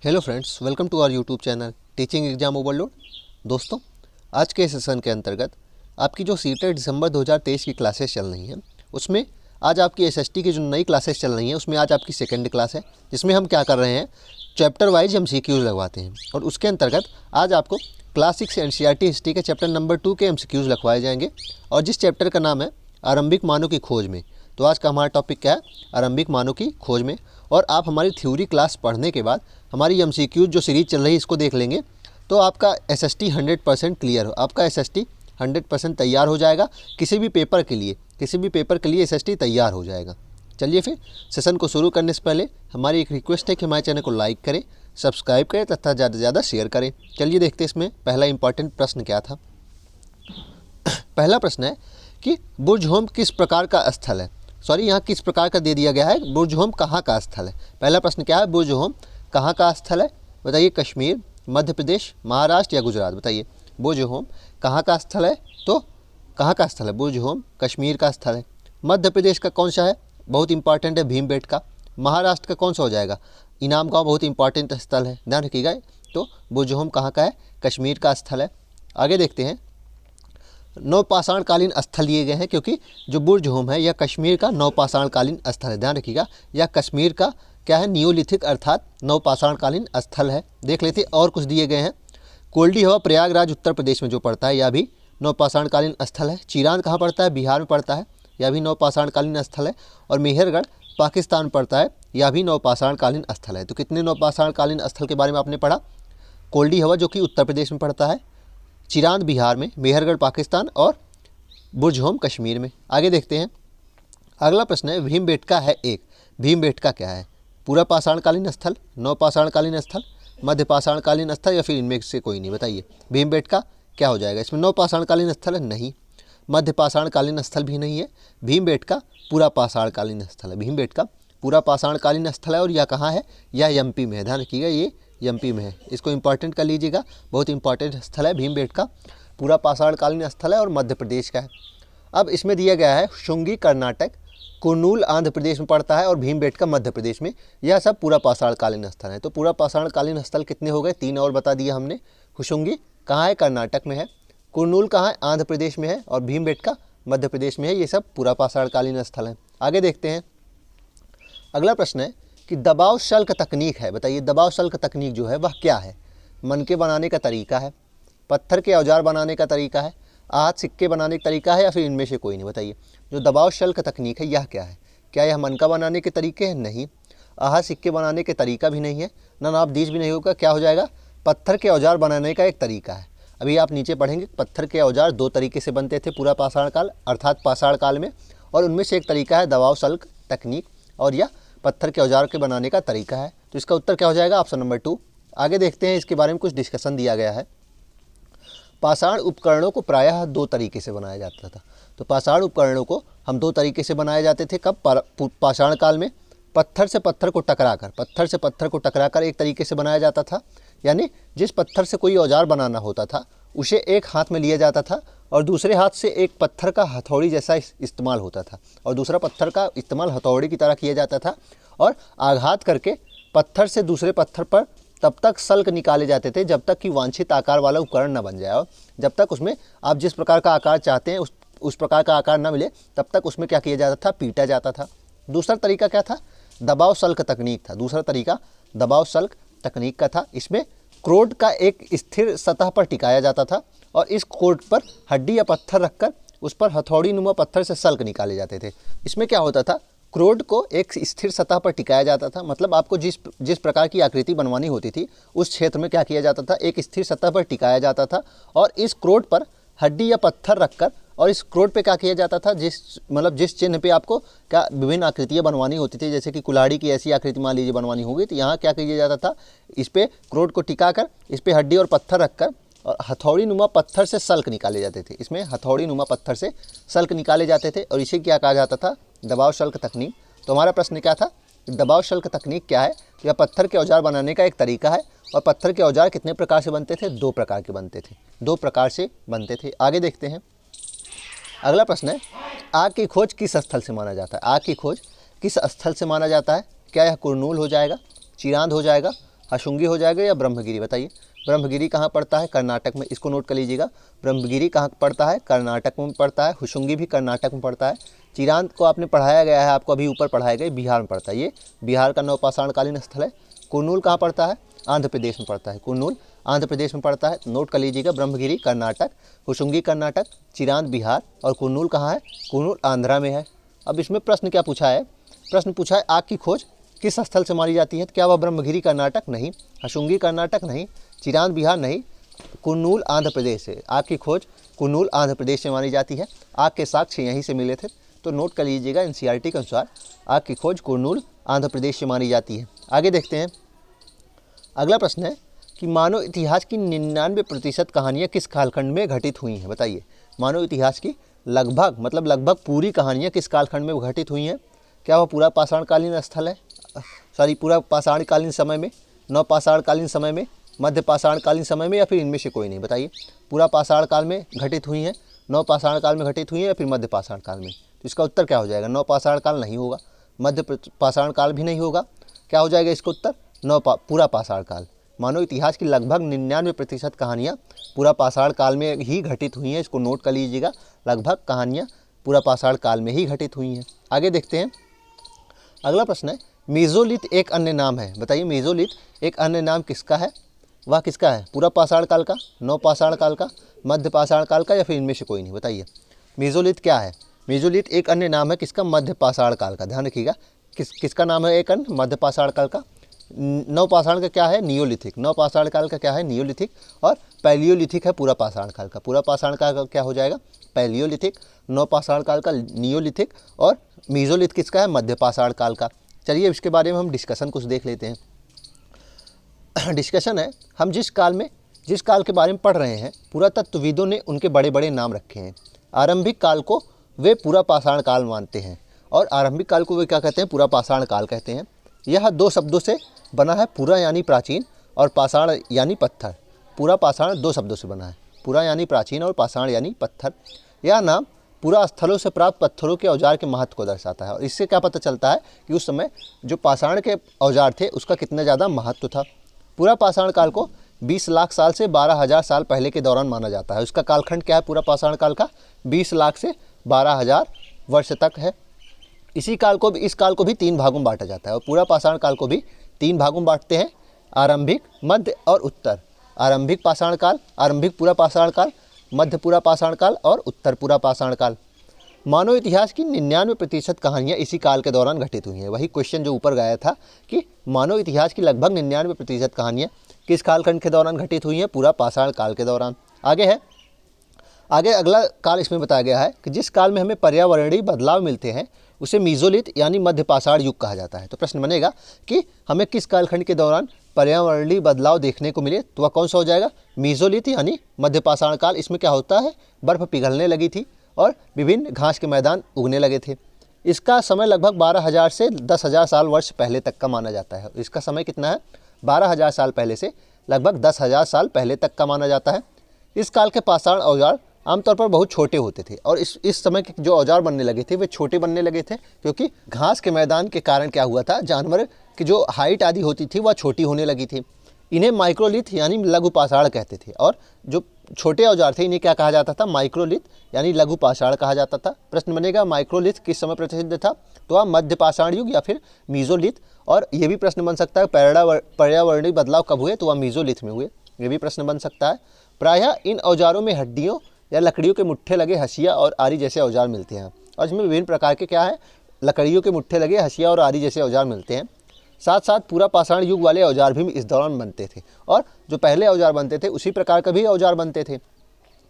Hello friends, welcome to our YouTube channel teaching exam overload. दोस्तों, आज के session के अंतर्गत आपकी जो सीटेट दिसंबर 2023 की क्लासेस चल रही हैं, उसमें आज आपकी एसएसटी की जो नई क्लासेस चल रही हैं उसमें आज आपकी सेकंड क्लास है, जिसमें हम क्या कर रहे हैं, चैप्टर वाइज हम एमसीक्यूज़ लगवाते हैं। और उसके अंतर्गत आज आपको क्लास 6 एनसीईआरटी हिस्ट्री के चैप्टर नंबर 2 के एमसीक्यूज़ लगवाए जाएंगे, और जिस चैप्टर का नाम है आरंभिक मानों की खोज में। तो आज का हमारा टॉपिक क्या है, आरंभिक मानों की खोज में। और आप हमारी थ्योरी क्लास पढ़ने के बाद हमारी एमसीक्यूज़ जो सीरीज़ चल रही है इसको देख लेंगे, तो आपका एसएसटी 100% क्लियर हो, आपका एसएसटी 100% तैयार हो जाएगा। किसी भी पेपर के लिए एसएसटी तैयार हो जाएगा। चलिए फिर सेशन को शुरू करने से पहले हमारी एक रिक्वेस्ट है कि हमारे चैनल को लाइक करें, सब्सक्राइब करें तथा ज़्यादा से ज़्यादा शेयर करें। चलिए देखते हैं इसमें पहला इंपॉर्टेंट प्रश्न क्या था। पहला प्रश्न है कि बुर्जहोम किस प्रकार का स्थल है। यहाँ किस प्रकार का दे दिया गया है, बुर्जहोम कहाँ का स्थल है। पहला प्रश्न क्या है, बुर्जहोम कहाँ का स्थल है, बताइए। कश्मीर, मध्य प्रदेश, महाराष्ट्र या गुजरात, बताइए। बुर्जहोम कहाँ का स्थल है, तो कहाँ का स्थल है, बुर्जहोम कश्मीर का स्थल है। मध्य प्रदेश का कौन सा है, बहुत इंपॉर्टेंट है, भीमबेटका। महाराष्ट्र का कौन सा हो जाएगा, इनाम गाँव, बहुत इंपॉर्टेंट स्थल है, ध्यान रखिएगा। तो बुर्जहोम कहाँ का है, कश्मीर का स्थल है। आगे देखते हैं, नवपाषाणकालीन स्थल दिए गए हैं, क्योंकि जो बुर्जहोम है यह कश्मीर का नवपाषाणकालीन स्थल है, ध्यान रखिएगा। यह कश्मीर का क्या है, नियोलिथिक अर्थात नवपाषाणकालीन स्थल है। देख लेते हैं और कुछ दिए गए हैं। कोल्डी हवा प्रयागराज उत्तर प्रदेश में जो पड़ता है, यह भी नवपाषाणकालीन स्थल है। चिरांद कहाँ पड़ता है, बिहार में पड़ता है, यह भी नवपाषाणकालीन स्थल है। और मेहरगढ़ पाकिस्तान पड़ता है, यह भी नवपाषाणकालीन स्थल है। तो कितने नवपाषाणकालीन स्थल के बारे में आपने पढ़ा, कोल्डी हवा जो कि उत्तर प्रदेश में पड़ता है, चिरांद बिहार में, मेहरगढ़ पाकिस्तान और बुर्जहोम कश्मीर में। आगे देखते हैं, अगला प्रश्न है, भीमबेटका है एक। भीमबेटका क्या है, पूरा पाषाणकालीन स्थल, नवपाषाणकालीन स्थल, मध्य पाषाणकालीन स्थल या फिर इनमें से कोई नहीं, बताइए। भीमबेटका क्या हो जाएगा, इसमें नवपाषाणकालीन स्थल है, नहीं। मध्य पाषाणकालीन स्थल भी नहीं है। भीमबेटका पूरा पाषाणकालीन स्थल है, भीमबेटका पूरा पाषाणकालीन स्थल है। और यह कहाँ है, यह एमपी में है, ध्यान रखिएगा, ये एमपी में है। इसको इंपॉर्टेंट कर लीजिएगा, बहुत इंपॉर्टेंट स्थल है भीमबेटका, पूरा पाषाणकालीन स्थल है और मध्य प्रदेश का है। अब इसमें दिया गया है शुंगी कर्नाटक, कुर्नूल आंध्र प्रदेश में पड़ता है और भीमबेटका मध्य प्रदेश में। यह सब पूरा पाषाणकालीन स्थल है। तो पूरा पाषाणकालीन स्थल कितने हो गए, 3 और बता दिया हमने। हुशुंगी कहाँ है, कर्नाटक में है। कुर्नूल कहाँ है, आंध्र प्रदेश में है। और भीमबेटका मध्य प्रदेश में है। ये सब पूरा पाषाणकालीन स्थल है। आगे देखते हैं, अगला प्रश्न है कि दबाव शल्क तकनीक है, बताइए। दबाव शल्क तकनीक जो है वह क्या है, मनके बनाने का तरीका है, पत्थर के औजार बनाने का तरीका है, आहत सिक्के बनाने का तरीका है या फिर इनमें से कोई नहीं, बताइए। जो दबाव शल्क तकनीक है यह क्या है, क्या यह मनका बनाने के तरीके हैं, नहीं। आहत सिक्के बनाने के तरीका भी नहीं है, ना नापदीज भी नहीं होगा, क्या हो जाएगा, पत्थर के औजार बनाने का एक तरीका है। अभी आप नीचे पढ़ेंगे, पत्थर के औजार 2 तरीके से बनते थे पूरा पाषाण काल अर्थात पाषाण काल में, और उनमें से एक तरीका है दबाव शल्क तकनीक, और यह पत्थर के औजार के बनाने का तरीका है। तो इसका उत्तर क्या हो जाएगा, ऑप्शन नंबर 2। आगे देखते हैं, इसके बारे में कुछ डिस्कशन दिया गया है। पाषाण उपकरणों को प्रायः 2 तरीके से बनाया जाता था। तो पाषाण उपकरणों को हम 2 तरीके से बनाए जाते थे। कब, पाषाण काल में पत्थर से पत्थर को टकराकर एक तरीके से बनाया जाता था, यानी जिस पत्थर से कोई औजार बनाना होता था उसे एक हाथ में लिया जाता था और दूसरे हाथ से एक पत्थर का हथौड़ी जैसा इस्तेमाल होता था, और दूसरा पत्थर का इस्तेमाल हथौड़ी की तरह किया जाता था, और आघात करके पत्थर से दूसरे पत्थर पर तब तक सल्क निकाले जाते थे जब तक कि वांछित आकार वाला उपकरण न बन जाए, और जब तक उसमें आप जिस प्रकार का आकार चाहते हैं उस प्रकार का आकार न मिले तब तक उसमें क्या किया जाता था, पीटा जाता था। दूसरा तरीका क्या था, दबाव शल्क तकनीक था। दूसरा तरीका दबाव शल्क तकनीक का था। इसमें क्रोड का एक स्थिर सतह पर टिकाया जाता था और इस क्रोड पर हड्डी या पत्थर रखकर उस पर हथौड़ी नुमा पत्थर से सल्क निकाले जाते थे। इसमें क्या होता था, क्रोड को एक स्थिर सतह पर टिकाया जाता था, मतलब आपको जिस प्रकार की आकृति बनवानी होती थी उस क्षेत्र में क्या किया जाता था, एक स्थिर सतह पर टिकाया जाता था और इस क्रोड पर हड्डी या पत्थर रखकर, और इस क्रोड पे क्या किया जाता था, जिस चिन्ह पे आपको क्या विभिन्न आकृतियाँ बनवानी होती थी, जैसे कि कुल्हाड़ी की ऐसी आकृति मान लीजिए बनवानी होगी, तो यहाँ क्या किया जाता था, इस पे क्रोड को टिकाकर इस पे हड्डी और पत्थर रखकर और हथौड़ी नुमा पत्थर से सल्क निकाले जाते थे। इसमें हथौड़ी नुमा पत्थर से सल्क निकाले जाते थे और इसे क्या कहा जाता था, दबाव शल्क तकनीक। तो हमारा प्रश्न क्या था, दबाव शल्क तकनीक क्या है, तो यह पत्थर के औजार बनाने का एक तरीका है। और पत्थर के औजार कितने प्रकार से बनते थे, 2 प्रकार के बनते थे, 2 प्रकार से बनते थे। आगे देखते हैं, अगला प्रश्न है, आग की खोज किस स्थल से माना जाता है। आग की खोज किस स्थल से माना जाता है, क्या यह कुर्नूल हो जाएगा, चिरांद हो जाएगा, हशुंगी हो जाएगा या ब्रह्मगिरी, बताइए। ब्रह्मगिरी कहाँ पड़ता है? कर्नाटक में, इसको नोट कर लीजिएगा। ब्रह्मगिरी कहाँ पड़ता है? कर्नाटक में पड़ता है। हुशुंगी भी कर्नाटक में पड़ता है। चिरांद को आपने पढ़ाया गया है, आपको अभी ऊपर पढ़ाया गया, बिहार में पड़ता है, ये बिहार का नवपाषाणकालीन स्थल है। कुर्नूल कहाँ पड़ता है? आंध्र प्रदेश में पड़ता है। कुर्नूल आंध्र प्रदेश में पड़ता है, नोट कर लीजिएगा। ब्रह्मगिरी कर्नाटक, हुशुंगी कर्नाटक, चिरांद बिहार और कुर्नूल कहाँ है? कुर्नूल आंध्रा में है। अब इसमें प्रश्न क्या पूछा है? प्रश्न पूछा है आग की खोज किस स्थल से मारी जाती है? क्या वह ब्रह्मगिरी कर्नाटक? नहीं। हशुंगी कर्नाटक? नहीं। चिरांद बिहार? नहीं। कुर्नूल आंध्र प्रदेश से, आग की खोज कुर्नूल आंध्र प्रदेश से मानी जाती है। आग के साक्ष्य यहीं से मिले थे, तो नोट कर लीजिएगा। एनसीईआरटी के अनुसार आग की खोज कुर्नूल आंध्र प्रदेश से मानी जाती है। आगे देखते हैं। अगला प्रश्न है कि मानव इतिहास की 99% कहानियाँ किस कालखंड में घटित हुई हैं? बताइए। मानव इतिहास की लगभग, मतलब लगभग पूरी कहानियाँ किस कालखंड में घटित हुई हैं? क्या वह पूरा पाषाणकालीन स्थल है, पूरा पाषाणकालीन समय में, नवपाषाणकालीन समय में, मध्य पाषाणकालीन समय में, या फिर इनमें से कोई नहीं? बताइए। पूरा पाषाण काल में घटित हुई हैं, नवपाषाण काल में घटित हुई हैं, या फिर मध्य पाषाण काल में? तो इसका उत्तर क्या हो जाएगा? नवपाषाण काल नहीं होगा, मध्य पाषाण काल भी नहीं होगा। क्या हो जाएगा इसका उत्तर? पूरा पाषाण काल। मानव इतिहास की लगभग 99% कहानियाँ पूरा पाषाण काल में ही घटित हुई हैं, इसको नोट कर लीजिएगा। लगभग कहानियाँ पूरा पाषाण काल में ही घटित हुई हैं। आगे देखते हैं। अगला प्रश्न है मेसोलिथ एक अन्य नाम है। बताइए। मेसोलिथ एक अन्य नाम किसका है? वह किसका है? पूरा पाषाण काल का, नवपाषाण काल का, मध्य पाषाण काल का, या फिर इनमें से कोई नहीं? बताइए। मेसोलिथ क्या है? मेसोलिथ एक अन्य नाम है किसका? मध्य पाषाण काल का। ध्यान रखिएगा, किसका नाम है एक अन्य? मध्य पाषाण काल का। नवपाषाण का क्या है? नियोलिथिक। नवपाषाण काल का क्या है? नियोलिथिक। और पैलियोलिथिक है पूरा पाषाण काल का। पूरा पाषाण काल का क्या हो जाएगा? पैलियोलिथिक। नवपाषाण काल का नियोलिथिक। और मेसोलिथ किसका है? मध्य पाषाण काल का। चलिए इसके बारे में हम डिस्कशन कुछ देख लेते हैं। डिस्कशन है, हम जिस काल के बारे में पढ़ रहे हैं, पुरातत्वविदों ने उनके बड़े बड़े नाम रखे हैं। आरंभिक काल को वे पूरा पाषाण काल मानते हैं, और आरंभिक काल को वे क्या कहते हैं? पूरा पाषाण काल कहते हैं। यह दो शब्दों से बना है, पूरा यानी प्राचीन और पाषाण यानी पत्थर। पूरा पाषाण दो शब्दों से बना है, पूरा यानी प्राचीन और पाषाण यानी पत्थर। यह नाम पूरा स्थलों से प्राप्त पत्थरों के औजार के महत्व को दर्शाता है, और इससे क्या पता चलता है कि उस समय जो पाषाण के औजार थे उसका कितना ज़्यादा महत्व था। पूरा पाषाण काल को 20 लाख साल से 12,000 साल पहले के दौरान माना जाता है। उसका कालखंड क्या है? पूरा पाषाण काल का 20 लाख से 12,000 वर्ष तक है। इस काल को भी 3 भागों में बांटा जाता है, और पूरा पाषाण काल को भी 3 भागों में बांटते हैं, आरंभिक, मध्य और उत्तर। आरंभिक पाषाण काल, आरंभिक पूरा पाषाण काल, मध्य पूरा पाषाण काल और उत्तर पूरा पाषाण काल। मानव इतिहास की 99% कहानियाँ इसी काल के दौरान घटित हुई हैं। वही क्वेश्चन जो ऊपर गया था कि मानव इतिहास की लगभग 99% कहानियाँ किस कालखंड के दौरान घटित हुई हैं? पूरा पाषाण काल के दौरान। आगे अगला काल इसमें बताया गया है कि जिस काल में हमें पर्यावरणीय बदलाव मिलते हैं उसे मेसोलिथ यानी मध्य पाषाण युग कहा जाता है। तो प्रश्न बनेगा कि हमें किस कालखंड के दौरान पर्यावरणीय बदलाव देखने को मिले, तो वह कौन सा हो जाएगा? मेसोलिथ यानी मध्य पाषाण काल। इसमें क्या होता है? बर्फ़ पिघलने लगी थी और विभिन्न घास के मैदान उगने लगे थे। इसका समय लगभग 12,000 से 10,000 साल वर्ष पहले तक का माना जाता है। इसका समय कितना है? 12,000 साल पहले से लगभग 10,000 साल पहले तक का माना जाता है। इस काल के पाषाण औजार आमतौर पर बहुत छोटे होते थे, और इस समय के जो औजार बनने लगे थे वे छोटे बनने लगे थे, क्योंकि घास के मैदान के कारण क्या हुआ था? जानवर की जो हाइट आदि होती थी वह छोटी होने लगी थी। इन्हें माइक्रोलिथ यानी लघु पाषाण कहते थे, और जो छोटे औजार थे इन्हें क्या कहा जाता था? माइक्रोलिथ यानी लघु पाषाण कहा जाता था। प्रश्न बनेगा माइक्रोलिथ किस समय प्रसिद्ध था? तो वह मध्य पाषाण युग या फिर मेसोलिथ। और ये भी प्रश्न बन सकता है पर्यावरणीय बदलाव कब हुए? तो वह मेसोलिथ में हुए। ये भी प्रश्न बन सकता है। प्रायः इन औजारों में हड्डियों या लकड़ियों के मुट्ठे लगे हसिया और आरी जैसे औजार मिलते हैं, और इसमें विभिन्न प्रकार के क्या है? लकड़ियों के मुट्ठे लगे हसिया और आरी जैसे औजार मिलते हैं। साथ साथ पूरा पाषाण युग वाले औजार भी इस दौरान बनते थे, और जो पहले औजार बनते थे उसी प्रकार का भी औजार बनते थे।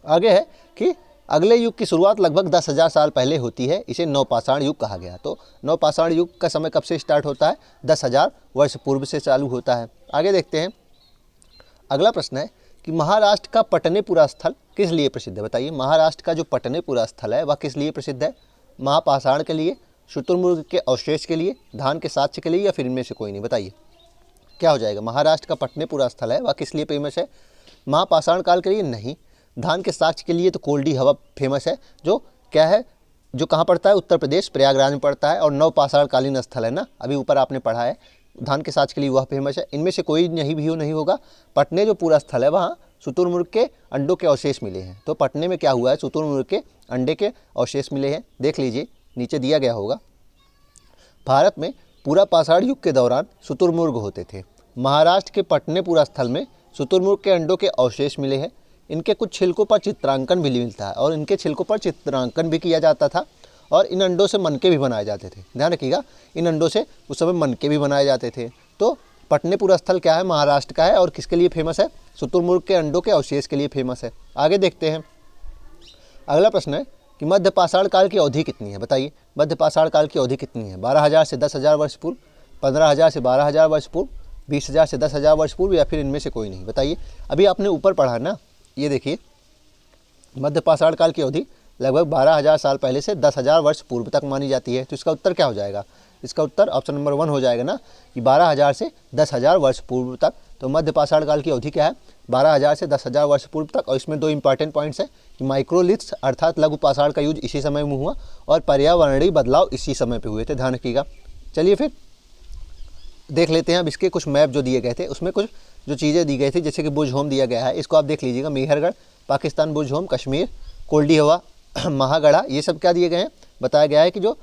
आगे है कि अगले युग की शुरुआत लगभग 10,000 साल पहले होती है, इसे नवपाषाण युग कहा गया। तो नवपाषाण युग का समय कब से स्टार्ट होता है? 10,000 वर्ष पूर्व से चालू होता है। आगे देखते हैं। अगला प्रश्न है कि महाराष्ट्र का पटनेपुरा स्थल किस लिए प्रसिद्ध है? बताइए। महाराष्ट्र का जो पटनेपुरा स्थल है वह किस लिए प्रसिद्ध है? महापाषाण के लिए, शुतुरमुर्ग के अवशेष के लिए, धान के साक्ष्य के लिए, या फिर इनमें से कोई नहीं? बताइए क्या हो जाएगा। महाराष्ट्र का पटनेपुरा स्थल है वह किस लिए फेमस है? महापाषाण काल के लिए नहीं। धान के साक्ष्य के लिए तो कोल्डी हवा फेमस है, जो क्या है, जो कहाँ पड़ता है? उत्तर प्रदेश, प्रयागराज में पड़ता है, और नवपाषाण कालीन स्थल है ना, अभी ऊपर आपने पढ़ा है, धान के साज के लिए वह फेमस है। इनमें से कोई नहीं होगा। पटने जो पूरा स्थल है वहाँ शुतुरमुर्ग के अंडों के अवशेष मिले हैं। तो पटने में क्या हुआ है, शुतुरमुर्ग के अंडे के अवशेष मिले हैं। देख लीजिए, नीचे दिया गया होगा। भारत में पूरा पाषाण युग के दौरान शुतुरमुर्ग होते थे। महाराष्ट्र के पटनेपुरा स्थल में शुतुरमुर्ग के अंडों के अवशेष मिले हैं। इनके कुछ छिलकों पर चित्रांकन भी मिलता है और इनके छिलकों पर चित्रांकन भी किया जाता था और इन अंडों से मनके भी बनाए जाते थे। ध्यान रखिएगा, इन अंडों से उस समय मनके भी बनाए जाते थे। तो पटनेपुरा स्थल क्या है, महाराष्ट्र का है और किसके लिए फेमस है, शुतुरमुर्ग के अंडों के अवशेष के लिए फेमस है। आगे देखते हैं। अगला प्रश्न है कि मध्य पाषाण काल की अवधि कितनी है। बताइए, मध्य पाषाण काल की अवधि कितनी है। 12,000 से 10,000 वर्ष पूर्व, 15,000 से 12,000 वर्ष पूर्व, 20,000 से 10,000 वर्ष पूर्व, या फिर इनमें से कोई नहीं। बताइए, अभी आपने ऊपर पढ़ा ना, ये देखिए, मध्य पाषाण काल की अवधि लगभग 12,000 साल पहले से 10,000 वर्ष पूर्व तक मानी जाती है। तो इसका उत्तर क्या हो जाएगा, इसका उत्तर ऑप्शन नंबर 1 हो जाएगा ना, कि 12,000 से 10,000 वर्ष पूर्व तक। तो मध्य पाषाण काल की अवधि क्या है, 12,000 से 10,000 वर्ष पूर्व तक। और इसमें 2 इंपॉर्टेंट पॉइंट्स हैं कि माइक्रोलिथ्स अर्थात लघु पाषाण का यूज इसी समय में हुआ और पर्यावरणीय बदलाव इसी समय पे हुए थे। ध्यान रखिएगा। चलिए फिर देख लेते हैं अब इसके कुछ मैप जो दिए गए थे, उसमें कुछ जो चीज़ें दी गई थी, जैसे कि बुर्ज होम दिया गया है, इसको आप देख लीजिएगा। मेहरगढ़ पाकिस्तान, बुर्ज होम कश्मीर, कोल्डी हवा महागढ़ा, ये सब क्या दिए गए हैं, बताया गया है कि जो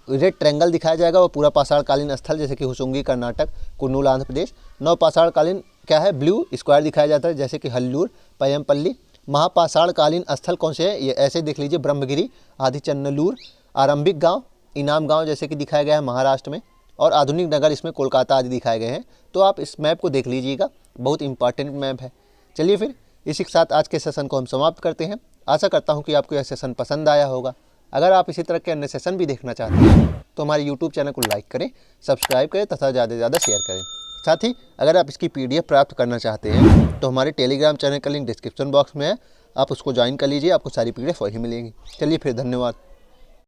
रेड ट्रायंगल दिखाया जाएगा वो पूरा पाषाणकालीन स्थल, जैसे कि हुसुंगी कर्नाटक, कुन्नूल आंध्र प्रदेश। नव पाषाणकालीन क्या है, ब्लू स्क्वायर दिखाया जाता है, जैसे कि हल्लूर, पयमपल्ली। महापाषाणकालीन स्थल कौन से हैं, ये ऐसे देख लीजिए, ब्रह्मगिरी, आदिचन्नलूर, आरंभिक गांव, इनाम गांव, जैसे कि दिखाया गया है महाराष्ट्र में, और आधुनिक नगर इसमें कोलकाता आदि दिखाए गए हैं। तो आप इस मैप को देख लीजिएगा, बहुत इंपॉर्टेंट मैप है। चलिए फिर इसी के साथ आज के सेशन को हम समाप्त करते हैं। आशा करता हूँ कि आपको यह सेशन पसंद आया होगा। अगर आप इसी तरह के अन्य सेशन भी देखना चाहते हैं तो हमारे YouTube चैनल को लाइक करें, सब्सक्राइब करें तथा ज़्यादा से ज़्यादा शेयर करें। साथ ही अगर आप इसकी PDF प्राप्त करना चाहते हैं तो हमारे टेलीग्राम चैनल का लिंक डिस्क्रिप्शन बॉक्स में है, आप उसको ज्वाइन कर लीजिए, आपको सारी PDF वहीं मिलेंगी। चलिए फिर, धन्यवाद।